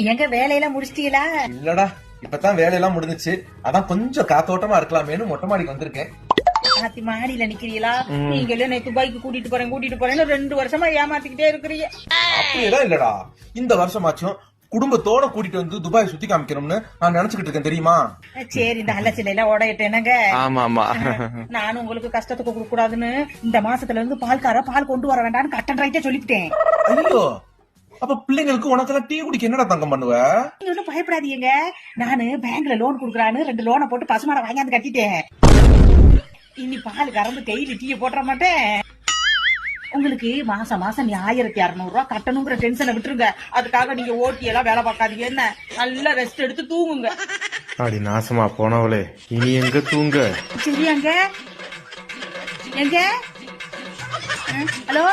எங்க வேலையெல்லாம் முடிச்சிட்டீங்களா? இல்லடா, இப்பதான் வேலையெல்லாம் முடிஞ்சிச்சு. அதான் கொஞ்சம் காத்தோட்டமா இருக்கலாமேன்னு மொட்டை மாடிக்கு வந்திருக்கேன். ஆத்தி மாடியில நிக்கிறீங்களா? நீங்களும் நேத்து துபாய்க்கு கூட்டிட்டு போறேன்னு 2 வருஷமா ஏமாத்திக்கிட்டே இருக்கிறீங்க. அப்படியெல்லாம் இல்லடா, இந்த வருஷமாச்சும் குடும்பத்தோட கூட்டிட்டு வந்து துபாய் சுத்தி காமிக்கணும்னு நான் நினைச்சுக்கிட்டு இருக்கேன், தெரியுமா? சரி, இந்த அலச்சில எல்லாம் ஓடையிட்டேனங்க. ஆமா ஆமா. நானும் உங்களுக்கு கஷ்டத்துக்கு கொடுக்க கூடாதுன்னு இந்த மாசத்துல இருந்து பால் கொண்டு வர வேண்டாம்னு கட்டன் ரைட்டே சொல்லிவிட்டேன். ஐயோ, அப்ப பிள்ளைங்களுக்கு உனக்கெல்லாம் டீ குடிக்க என்னடா தங்கம் பண்ணுவ? நீங்க ஒன்னும் பயப்படாதீங்க. நானு பேங்க்ல லோன் குடுக்கறான்னு 2 லோனை போட்டு பசுமாட வாங்கியாந்து கட்டிட்டேன். இனி பால் கறந்து டெய்லி டீய போட்டுற மாட்டேன். உங்களுக்கு மாசம் நீ 1600 ரூபாய் கட்டணுங்கிற டென்ஷனை விட்டுருங்க. அதுக்காக நீங்க ஓட்டி எல்லாம் வேலை பார்க்காதீங்க. என்ன, நல்லா ரெஸ்ட் எடுத்து தூங்குங்க. அடி நாசமா போனவளே, இனி எங்க தூங்க? சரியாங்க? எங்க? ஹலோ,